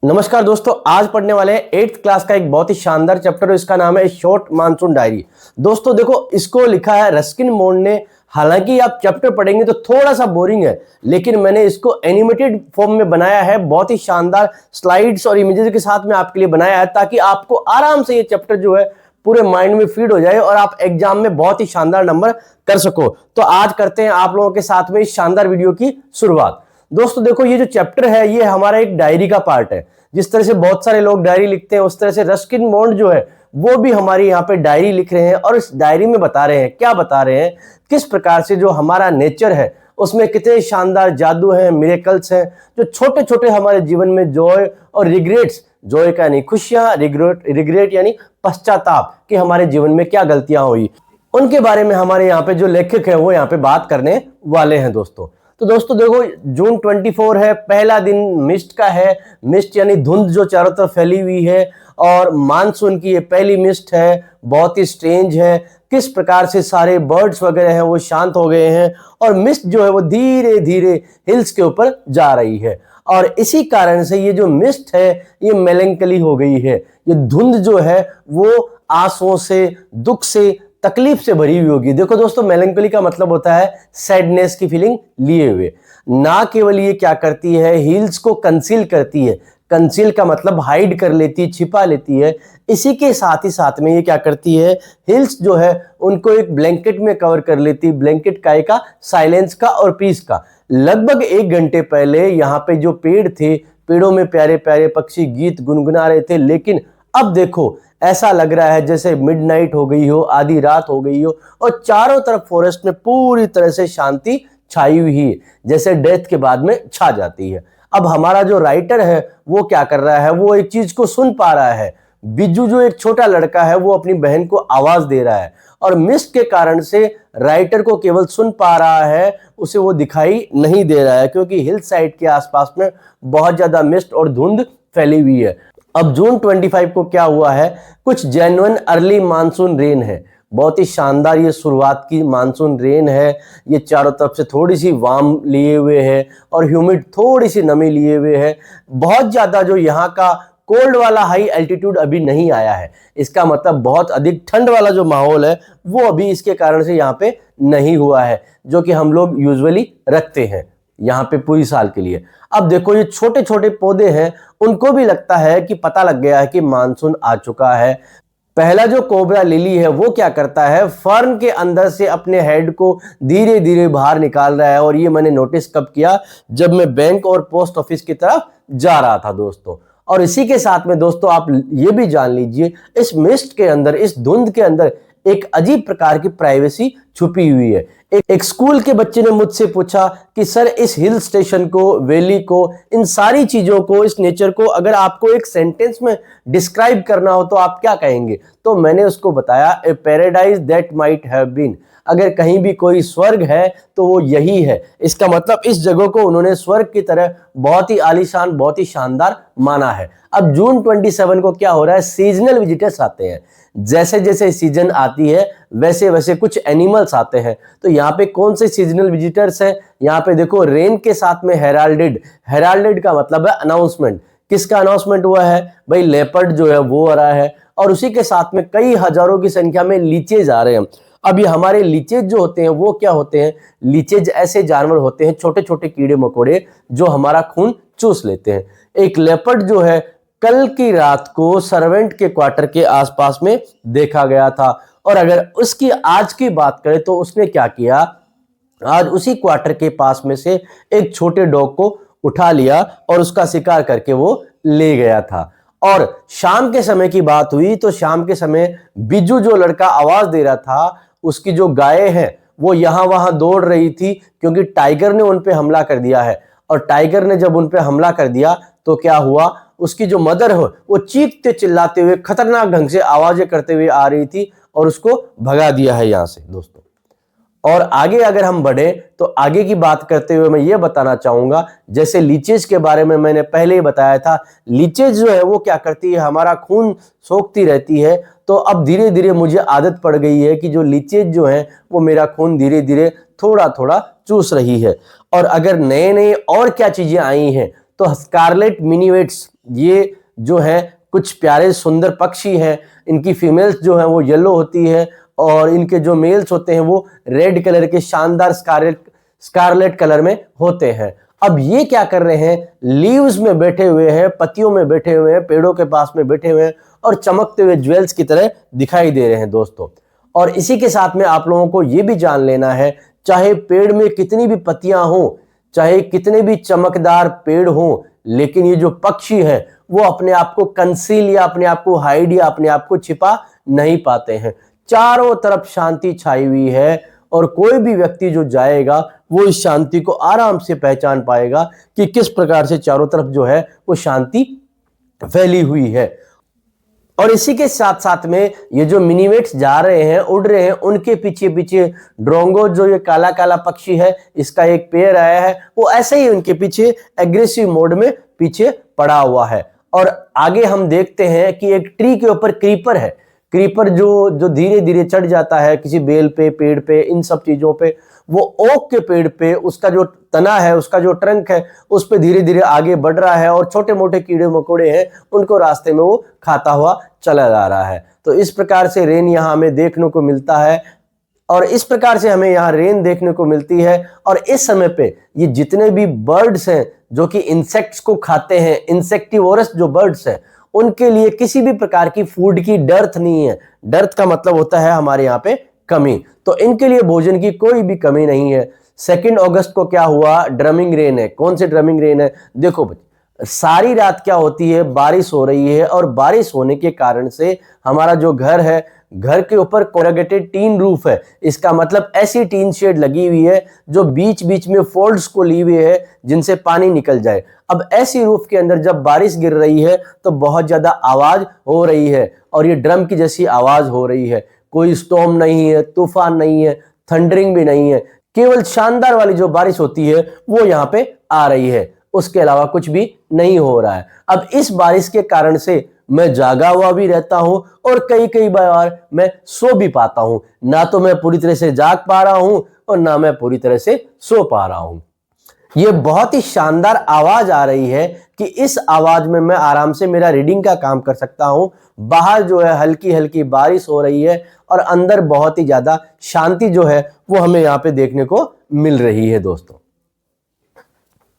नमस्कार दोस्तों, आज पढ़ने वाले हैं 8th क्लास का एक बहुत ही शानदार चैप्टर। इसका नाम है शॉर्ट मानसून डायरी। दोस्तों देखो, इसको लिखा है रस्किन बॉन्ड ने। हालांकि आप चैप्टर पढ़ेंगे तो थोड़ा सा बोरिंग है, लेकिन मैंने इसको एनिमेटेड फॉर्म में बनाया है। बहुत ही शानदार स्लाइड्स और इमेजेस के साथ में आपके लिए बनाया है, ताकि आपको आराम से ये चैप्टर जो है पूरे माइंड में फीड हो जाए और आप एग्जाम में बहुत ही शानदार नंबर कर सको। तो आज करते हैं आप लोगों के साथ में इस शानदार वीडियो की शुरुआत। दोस्तों देखो, ये जो चैप्टर है ये हमारा एक डायरी का पार्ट है। जिस तरह से बहुत सारे लोग डायरी लिखते हैं, उस तरह से रस्किन बॉन्ड जो है वो भी हमारी यहाँ पे डायरी लिख रहे हैं। और इस डायरी में बता रहे हैं, क्या बता रहे हैं, किस प्रकार से जो हमारा नेचर है उसमें कितने शानदार जादू हैं, मिरेकल्स हैं, जो छोटे छोटे हमारे जीवन में जॉय और रिग्रेट्स, जॉय का यानी खुशियां, रिग्रेट यानी पश्चाताप कि हमारे जीवन में क्या गलतियां हुई, उनके बारे में हमारे यहाँ पे जो लेखक है वो यहाँ पे बात करने वाले हैं दोस्तों। तो दोस्तों देखो, जून 24 है, पहला दिन मिस्ट का है। मिस्ट यानी धुंध जो चारों तरफ फैली हुई है, और मानसून की ये पहली मिस्ट है। बहुत ही स्ट्रेंज है किस प्रकार से सारे बर्ड्स वगैरह हैं वो शांत हो गए हैं, और मिस्ट जो है वो धीरे धीरे हिल्स के ऊपर जा रही है। और इसी कारण से ये जो मिस्ट है ये मेलंकली हो गई है। ये धुंध जो है वो आंसुओं से, दुख से, तकलीफ से भरी हुई होगी। देखो दोस्तों, मेलंकोली का मतलब होता है सैडनेस की फीलिंग लिए हुए। ना केवल ये क्या करती है, हील्स को कंसील करती है। कंसील का मतलब हाइड कर लेती है, छिपा लेती है। इसी के साथ ही साथ में ये क्या करती है, हिल्स जो है उनको एक ब्लैंकेट में कवर कर लेती है। ब्लैंकेट काय का, साइलेंस का और पीस का। लगभग 1 घंटे पहले यहाँ पे जो पेड़ थे, पेड़ों में प्यारे प्यारे पक्षी गीत गुनगुना रहे थे, लेकिन अब देखो ऐसा लग रहा है जैसे मिडनाइट हो गई हो, आधी रात हो गई हो, और चारों तरफ फॉरेस्ट में पूरी तरह से शांति छाई हुई है, जैसे डेथ के बाद में छा जाती है। अब हमारा जो राइटर है वो क्या कर रहा है, वो एक चीज को सुन पा रहा है। बिज्जू जो एक छोटा लड़का है वो अपनी बहन को आवाज दे रहा है, और मिस्ट के कारण से राइटर को केवल सुन पा रहा है, उसे वो दिखाई नहीं दे रहा है, क्योंकि हिल साइड के आसपास में बहुत ज्यादा मिस्ट और धुंध फैली हुई है। अब जून 25 को क्या हुआ है, कुछ जेन्युइन अर्ली मानसून रेन है। बहुत ही शानदार ये शुरुआत की मानसून रेन है। ये चारों तरफ से थोड़ी सी वार्म लिए हुए है और ह्यूमिड थोड़ी सी नमी लिए हुए है। बहुत ज्यादा जो यहाँ का कोल्ड वाला हाई एल्टीट्यूड अभी नहीं आया है। इसका मतलब बहुत अधिक ठंड वाला जो माहौल है वो अभी इसके कारण से यहाँ पे नहीं हुआ है, जो कि हम लोग यूजुअली रखते हैं यहाँ पे पूरी साल के लिए। अब देखो, ये छोटे छोटे पौधे हैं, उनको भी लगता है कि पता लग गया है कि मानसून आ चुका है। पहला जो कोबरा लिली है वो क्या करता है, फर्न के अंदर से अपने हेड को धीरे धीरे बाहर निकाल रहा है। और ये मैंने नोटिस कब किया, जब मैं बैंक और पोस्ट ऑफिस की तरफ जा रहा था दोस्तों। और इसी के साथ में दोस्तों आप ये भी जान लीजिए, इस मिस्ट के अंदर, इस धुंध के अंदर एक अजीब प्रकार की प्राइवेसी छुपी हुई है। एक स्कूल के बच्चे ने मुझसे पूछा कि सर, इस हिल स्टेशन को, वैली को, इन सारी चीजों को, इस नेचर को अगर आपको एक सेंटेंस में डिस्क्राइब करना हो तो आप क्या कहेंगे? तो मैंने उसको बताया, a paradise that might have been. अगर कहीं भी कोई स्वर्ग है तो वो यही है। इसका मतलब इस जगह को उन्होंने स्वर्ग की तरह बहुत ही आलीशान, बहुत ही शानदार माना है। अब जून 27 को क्या हो रहा है, सीजनल विजिटर्स आते हैं। जैसे जैसे सीजन आती है वैसे वैसे कुछ एनिमल्स आते हैं। तो यहाँ पे कौन से सीजनल विजिटर्स हैं, यहाँ पे देखो, रेन के साथ में हेराल्डेड। हेराल्डेड का मतलब है अनाउंसमेंट। किसका अनाउंसमेंट हुआ है भाई? लेपर्ड जो है वो आ रहा है, और उसी के साथ में कई हजारों की संख्या में लीचेज आ रहे हैं। अब ये हमारे लीचेज जो होते हैं वो क्या होते हैं, लीचेज ऐसे जानवर होते हैं, छोटे छोटे कीड़े मकोड़े जो हमारा खून चूस लेते हैं। एक लेपर्ड जो है कल की रात को सर्वेंट के क्वार्टर के आसपास में देखा गया था। और अगर उसकी आज की बात करें तो उसने क्या किया, आज उसी क्वार्टर के पास में से एक छोटे डॉग को उठा लिया और उसका शिकार करके वो ले गया था। और शाम के समय की बात हुई तो शाम के समय बिज्जू जो लड़का आवाज दे रहा था, उसकी जो गायें हैं वो यहां वहां दौड़ रही थी, क्योंकि टाइगर ने उन पे हमला कर दिया है। और टाइगर ने जब उन पे हमला कर दिया तो क्या हुआ, उसकी जो मदर है वो चीखते चिल्लाते हुए, खतरनाक ढंग से आवाजें करते हुए आ रही थी और उसको भगा दिया है यहां से दोस्तों। और आगे अगर हम बढ़े तो आगे की बात करते हुए मैं ये बताना चाहूंगा, जैसे लीचेज के बारे में मैंने पहले ही बताया था, लीचेज जो है वो क्या करती है, हमारा खून सोखती रहती है। तो अब धीरे धीरे मुझे आदत पड़ गई है कि जो लीचेज जो है वो मेरा खून धीरे धीरे थोड़ा थोड़ा चूस रही है। और अगर नए नए और क्या चीजें आई हैं तो स्कारलेट मिनीवेट्स ये जो है कुछ प्यारे सुंदर पक्षी हैं। इनकी फीमेल्स जो है वो येलो होती है और इनके जो मेल्स होते हैं वो रेड कलर के शानदार स्कारलेट कलर में होते हैं। अब ये क्या कर रहे हैं, लीव्स में बैठे हुए हैं, पत्तियों में बैठे हुए हैं, पेड़ों के पास में बैठे हुए हैं और चमकते हुए ज्वेल्स की तरह दिखाई दे रहे हैं दोस्तों। और इसी के साथ में आप लोगों को ये भी जान लेना है, चाहे पेड़ में कितनी भी पत्तियां हों, चाहे कितने भी चमकदार पेड़ हों, लेकिन ये जो पक्षी है वो अपने आप को कंसील या अपने आप को हाइड या अपने आप को छिपा नहीं पाते हैं। चारों तरफ शांति छाई हुई है और कोई भी व्यक्ति जो जाएगा वो इस शांति को आराम से पहचान पाएगा कि किस प्रकार से चारों तरफ जो है वो शांति फैली हुई है। और इसी के साथ साथ में ये जो मिनीवेट्स जा रहे हैं, उड़ रहे हैं, उनके पीछे पीछे ड्रोंगो जो ये काला काला पक्षी है, इसका एक पेयर आया है, वो ऐसे ही उनके पीछे एग्रेसिव मोड में पीछे पड़ा हुआ है। और आगे हम देखते हैं कि एक ट्री के ऊपर क्रीपर है। क्रीपर जो धीरे धीरे चढ़ जाता है किसी बेल पे, पेड़ पे, इन सब चीजों पे। वो ओक के पेड़ पे उसका जो तना है, उसका जो ट्रंक है, उस पे धीरे धीरे आगे बढ़ रहा है और छोटे मोटे कीड़े मकोड़े हैं उनको रास्ते में वो खाता हुआ चला जा रहा है। तो इस प्रकार से रेन यहाँ हमें देखने को मिलता है और इस प्रकार से हमें यहाँ रेन देखने को मिलती है। और इस समय पे ये जितने भी बर्ड्स हैं जो कि इंसेक्ट्स को खाते हैं, इंसेक्टिवोरस जो बर्ड्स हैं, उनके लिए किसी भी प्रकार की फूड की डर्थ नहीं है। डर्थ का मतलब होता है हमारे यहाँ पे कमी, तो इनके लिए भोजन की कोई भी कमी नहीं है। 2 अगस्त को क्या हुआ, ड्रमिंग रेन है। कौन सी ड्रमिंग रेन है, देखो बच्चे, सारी रात क्या होती है, बारिश हो रही है और बारिश होने के कारण से हमारा जो घर है, घर के ऊपर कोरेगेटेड टीन रूफ है। इसका मतलब ऐसी टीन शेड लगी हुई है जो बीच बीच में फोल्ड्स को ली हुई है जिनसे पानी निकल जाए। अब ऐसी रूफ के अंदर जब बारिश गिर रही है तो बहुत ज्यादा आवाज हो रही है और ये ड्रम की जैसी आवाज हो रही है। कोई स्टॉर्म नहीं है, तूफान नहीं है, थंडरिंग भी नहीं है, केवल शानदार वाली जो बारिश होती है वो यहाँ पे आ रही है, उसके अलावा कुछ भी नहीं हो रहा है। अब इस बारिश के कारण से मैं जागा हुआ भी रहता हूं और कई कई बार मैं सो भी पाता हूं। ना तो मैं पूरी तरह से जाग पा रहा हूं और ना मैं पूरी तरह से सो पा रहा हूं। ये बहुत ही शानदार आवाज आ रही है कि इस आवाज में मैं आराम से मेरा रीडिंग का काम कर सकता हूं। बाहर जो है हल्की हल्की बारिश हो रही है और अंदर बहुत ही ज्यादा शांति जो है वो हमें यहाँ पे देखने को मिल रही है दोस्तों।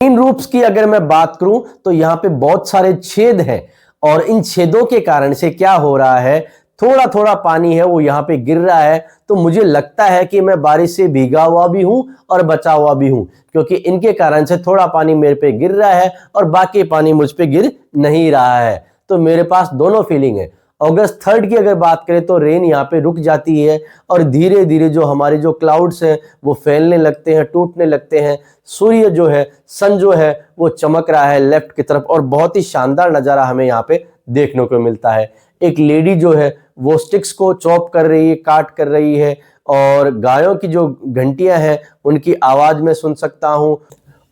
इन रूप्स की अगर मैं बात करूं तो यहाँ पे बहुत सारे छेद हैं और इन छेदों के कारण से क्या हो रहा है, थोड़ा थोड़ा पानी है वो यहाँ पे गिर रहा है। तो मुझे लगता है कि मैं बारिश से भीगा हुआ भी हूं और बचा हुआ भी हूं, क्योंकि इनके कारण से थोड़ा पानी मेरे पे गिर रहा है और बाकी पानी मुझ पे गिर नहीं रहा है। तो मेरे पास दोनों फीलिंग है। अगस्त 3 की अगर बात करें तो रेन यहाँ पे रुक जाती है और धीरे धीरे जो हमारे जो क्लाउड्स हैं वो फैलने लगते हैं, टूटने लगते हैं। सूर्य जो है, सन जो है वो चमक रहा है लेफ्ट की तरफ और बहुत ही शानदार नज़ारा हमें यहाँ पे देखने को मिलता है। एक लेडी जो है वो स्टिक्स को चॉप कर रही है, काट कर रही है और गायों की जो घंटियां हैं उनकी आवाज में सुन सकता हूं।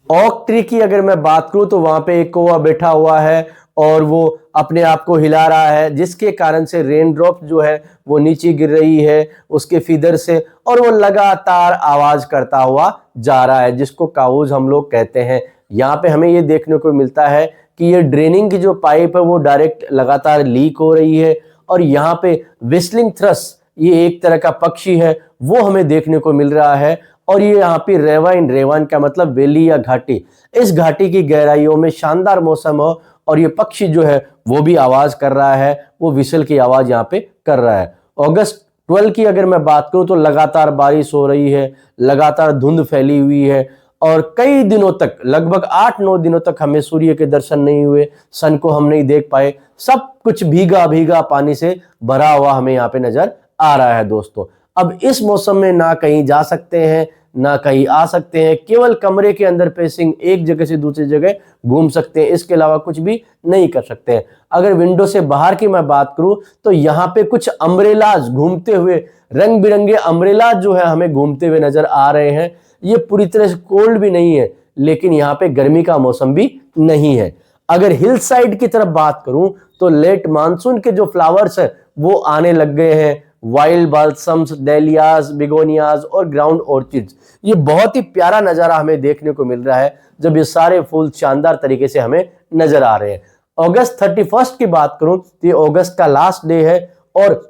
ओक ट्री की अगर मैं बात करूं तो वहां पे एक कौवा बैठा हुआ है और वो अपने आप को हिला रहा है, जिसके कारण से रेन ड्रॉप जो है वो नीचे गिर रही है उसके फीदर से और वो लगातार आवाज करता हुआ जा रहा है, जिसको काऊज हम लोग कहते हैं। यहाँ पे हमें ये देखने को मिलता है कि ये ड्रेनिंग की जो पाइप है वो डायरेक्ट लगातार लीक हो रही है। और यहाँ पे विस्लिंग थ्रस, ये एक तरह का पक्षी है, वो हमें देखने को मिल रहा है। और ये यहाँ पे रेवाइन, रेवाइन का मतलब वैली या घाटी, इस घाटी की गहराइयों में शानदार मौसम हो और ये पक्षी जो है वो भी आवाज कर रहा है, वो विसल की आवाज यहाँ पे कर रहा है। अगस्त 12 की अगर मैं बात करूं तो लगातार बारिश हो रही है, लगातार धुंध फैली हुई है और कई दिनों तक, लगभग 8-9 दिनों तक हमें सूर्य के दर्शन नहीं हुए, सन को हम नहीं देख पाए। सब कुछ भीगा भीगा पानी से भरा हुआ हमें यहाँ पे नजर आ रहा है दोस्तों। अब इस मौसम में ना कहीं जा सकते हैं ना कहीं आ सकते हैं, केवल कमरे के अंदर पेसिंग एक जगह से दूसरी जगह घूम सकते हैं, इसके अलावा कुछ भी नहीं कर सकते हैं। अगर विंडो से बाहर की मैं बात करूं तो यहाँ पे कुछ अम्ब्रेलाज घूमते हुए, रंग बिरंगे अम्ब्रेलाज जो है हमें घूमते हुए नजर आ रहे हैं। ये पूरी तरह से कोल्ड भी नहीं है लेकिन यहाँ पे गर्मी का मौसम भी नहीं है। अगर हिल साइड की तरफ बात करूं तो लेट मानसून के जो फ्लावर्स है वो आने लग गए हैं, वाइल्ड बाल्सम्स, डेलियाज, बिगोनियाज और ग्राउंड ऑर्चिड्स। ये बहुत ही प्यारा नजारा हमें देखने को मिल रहा है जब ये सारे फूल शानदार तरीके से हमें नजर आ रहे हैं। अगस्त 31 की बात करूं तो ये अगस्त का लास्ट डे है और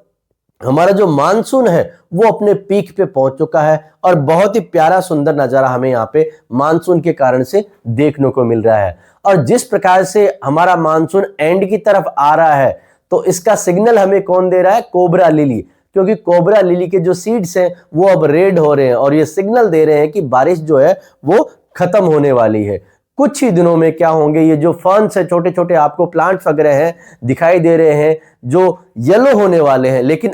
हमारा जो मानसून है वो अपने पीक पे पहुंच चुका है और बहुत ही प्यारा सुंदर नजारा हमें यहाँ पे मानसून के कारण से देखने को मिल रहा है। और जिस प्रकार से हमारा मानसून एंड की तरफ आ रहा है तो इसका सिग्नल हमें कौन दे रहा है? कोबरा लिली, क्योंकि कोबरा लिली के जो सीड्स हैं वो अब रेड हो रहे हैं और ये सिग्नल दे रहे हैं कि बारिश जो है वो खत्म होने वाली है। कुछ ही दिनों में क्या होंगे, ये जो फर्न्स है, छोटे छोटे आपको प्लांट्स वगैरह हैं दिखाई दे रहे हैं जो येलो होने वाले हैं, लेकिन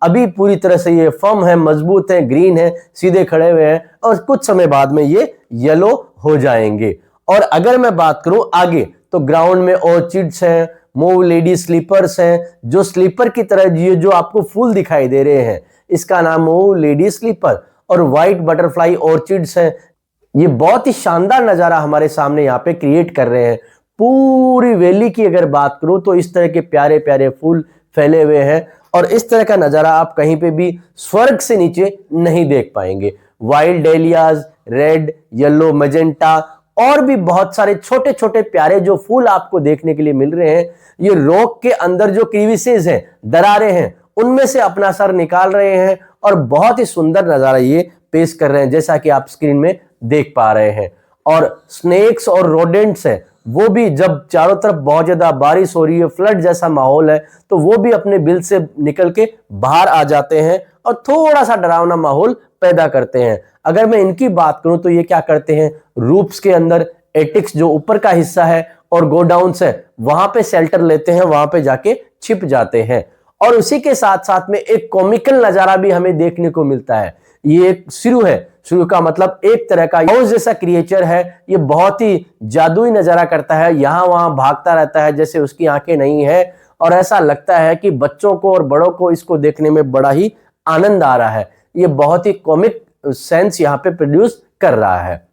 अभी पूरी तरह से ये फर्म है, मजबूत है, ग्रीन है, सीधे खड़े हुए हैं और कुछ समय बाद में ये येलो हो जाएंगे। और अगर मैं बात करूं आगे तो ग्राउंड में ऑर्चिड्स हैं, मूव लेडी स्लीपर्स हैं, जो स्लीपर की तरह ये जो आपको फूल दिखाई दे रहे हैं इसका नाम मूव लेडी स्लीपर, और व्हाइट बटरफ्लाई ऑर्चिड्स हैं। ये बहुत ही शानदार नजारा हमारे सामने यहाँ पे क्रिएट कर रहे हैं। पूरी वैली की अगर बात करूं तो इस तरह के प्यारे प्यारे फूल फैले हुए हैं और इस तरह का नजारा आप कहीं पे भी स्वर्ग से नीचे नहीं देख पाएंगे। वाइल्ड डेलियाज, रेड, येलो, मैजेंटा और भी बहुत सारे छोटे छोटे प्यारे जो फूल आपको देखने के लिए मिल रहे हैं, ये रॉक के अंदर जो क्रीविसेस हैं, दरारें हैं, उनमें से अपना सर निकाल रहे हैं और बहुत ही सुंदर नजारा ये पेश कर रहे हैं जैसा कि आप स्क्रीन में देख पा रहे हैं। और स्नेक्स और रोडेंट्स हैं, वो भी जब चारों तरफ बहुत ज्यादा बारिश हो रही है, फ्लड जैसा माहौल है, तो वो भी अपने बिल से निकल के बाहर आ जाते हैं और थोड़ा सा डरावना माहौल पैदा करते हैं। अगर मैं इनकी बात करूं तो ये क्या करते हैं, रूफ्स के अंदर, एटिक्स जो ऊपर का हिस्सा है और गोडाउन्स है, वहां पे शेल्टर लेते हैं, वहां पे जाके छिप जाते हैं। और उसी के साथ साथ में एक कॉमिकल नजारा भी हमें देखने को मिलता है। ये एक सिरु है, सिरु का मतलब एक तरह का माउस जैसा क्रिएचर है। ये बहुत ही जादुई नजारा करता है, यहां वहां भागता रहता है जैसे उसकी आंखें नहीं है और ऐसा लगता है कि बच्चों को और बड़ों को इसको देखने में बड़ा ही आनंद आ रहा है। ये बहुत ही कॉमिक सेंस यहाँ पे प्रोड्यूस कर रहा है।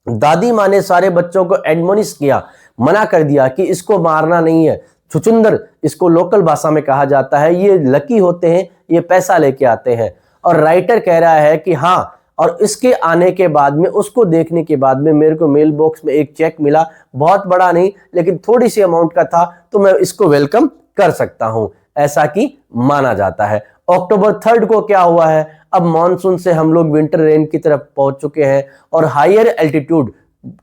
दादी माँ ने सारे बच्चों को एडमोनिश किया, मना कर दिया कि इसको मारना नहीं है। छुचुंदर इसको लोकल भाषा में कहा जाता है। ये लकी होते हैं, ये पैसा लेके आते हैं। और राइटर कह रहा है कि हाँ, और इसके आने के बाद में, उसको देखने के बाद में मेरे को मेल बॉक्स में एक चेक मिला, बहुत बड़ा नहीं लेकिन थोड़ी सी अमाउंट का था, तो मैं इसको वेलकम कर सकता हूं, ऐसा कि माना जाता है। अक्टूबर 3 को क्या हुआ है, अब मॉनसून से हम लोग विंटर रेन की तरफ पहुंच चुके हैं और हायर एल्टीट्यूड,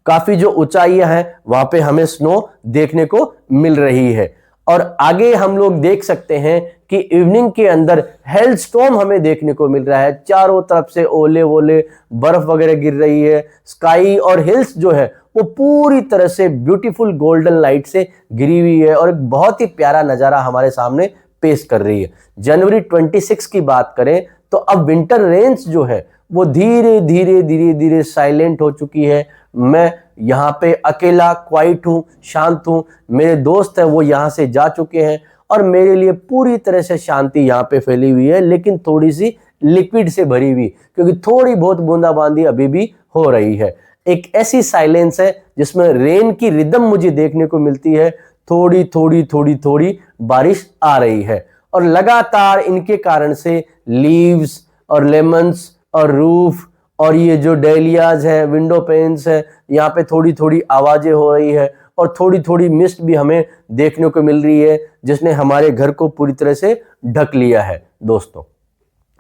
काफी जो ऊंचाइयां हैं वहां पे हमें स्नो देखने को मिल रही है। और आगे हम लोग देख सकते हैं कि इवनिंग के अंदर हेल स्टॉर्म हमें देखने को मिल रहा है। चारों तरफ से ओले वोले बर्फ वगैरह गिर रही है। स्काई और हिल्स जो है वो पूरी तरह से ब्यूटीफुल गोल्डन लाइट से घिरी हुई है और एक बहुत ही प्यारा नजारा हमारे सामने पेश कर रही है। जनवरी 26 की बात करें तो अब विंटर रेंज जो है वो धीरे धीरे धीरे धीरे साइलेंट हो चुकी है। मैं यहाँ पे अकेला क्वाइट हूँ, शांत हूँ। मेरे दोस्त हैं वो यहाँ से जा चुके हैं और मेरे लिए पूरी तरह से शांति यहाँ पे फैली हुई है, लेकिन थोड़ी सी लिक्विड से भरी हुई, क्योंकि थोड़ी बहुत बूंदाबांदी अभी भी हो रही है। एक ऐसी साइलेंस है जिसमें रेन की रिदम मुझे देखने को मिलती है। थोड़ी थोड़ी थोड़ी थोड़ी बारिश आ रही है और लगातार इनके कारण से लीव्स और लेमन्स और रूफ और ये जो डेलियाज है, विंडो पेन्स है, यहाँ पे थोड़ी थोड़ी आवाजें हो रही है और थोड़ी थोड़ी मिस्ट भी हमें देखने को मिल रही है जिसने हमारे घर को पूरी तरह से ढक लिया है दोस्तों।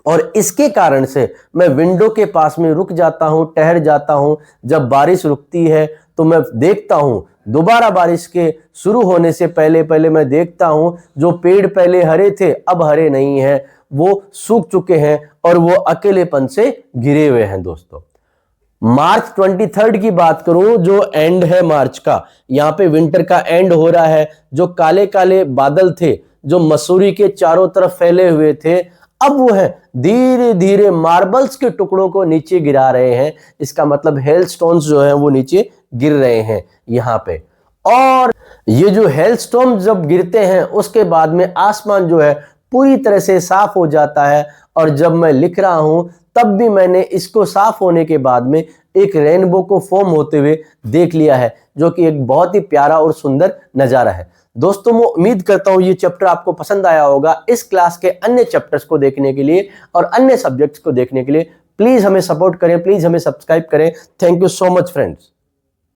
और इसके कारण से मैं विंडो के पास में रुक जाता हूं, ठहर जाता हूं। जब बारिश रुकती है तो मैं देखता हूं, दोबारा बारिश के शुरू होने से पहले पहले मैं देखता हूं जो पेड़ पहले हरे थे अब हरे नहीं है, वो सूख चुके हैं और वो अकेलेपन से घिरे हुए हैं दोस्तों। मार्च 23 की बात करूं, जो एंड है मार्च का, यहाँ पे विंटर का एंड हो रहा है। जो काले काले बादल थे जो मसूरी के चारों तरफ फैले हुए थे, अब वो है धीरे धीरे मार्बल्स के टुकड़ों को नीचे गिरा रहे हैं। इसका मतलब हेल स्टोन्स जो है वो नीचे गिर रहे हैं यहाँ पे। और ये जो हेल स्टोन्स जब गिरते हैं उसके बाद में आसमान जो है पूरी तरह से साफ हो जाता है। और जब मैं लिख रहा हूं तब भी मैंने इसको साफ होने के बाद में एक रेनबो को फॉर्म होते हुए देख लिया है, जो कि एक बहुत ही प्यारा और सुंदर नजारा है। दोस्तों मैं उम्मीद करता हूं ये चैप्टर आपको पसंद आया होगा। इस क्लास के अन्य चैप्टर्स को देखने के लिए और अन्य सब्जेक्ट्स को देखने के लिए प्लीज हमें सपोर्ट करें, प्लीज हमें सब्सक्राइब करें। Thank you so much friends.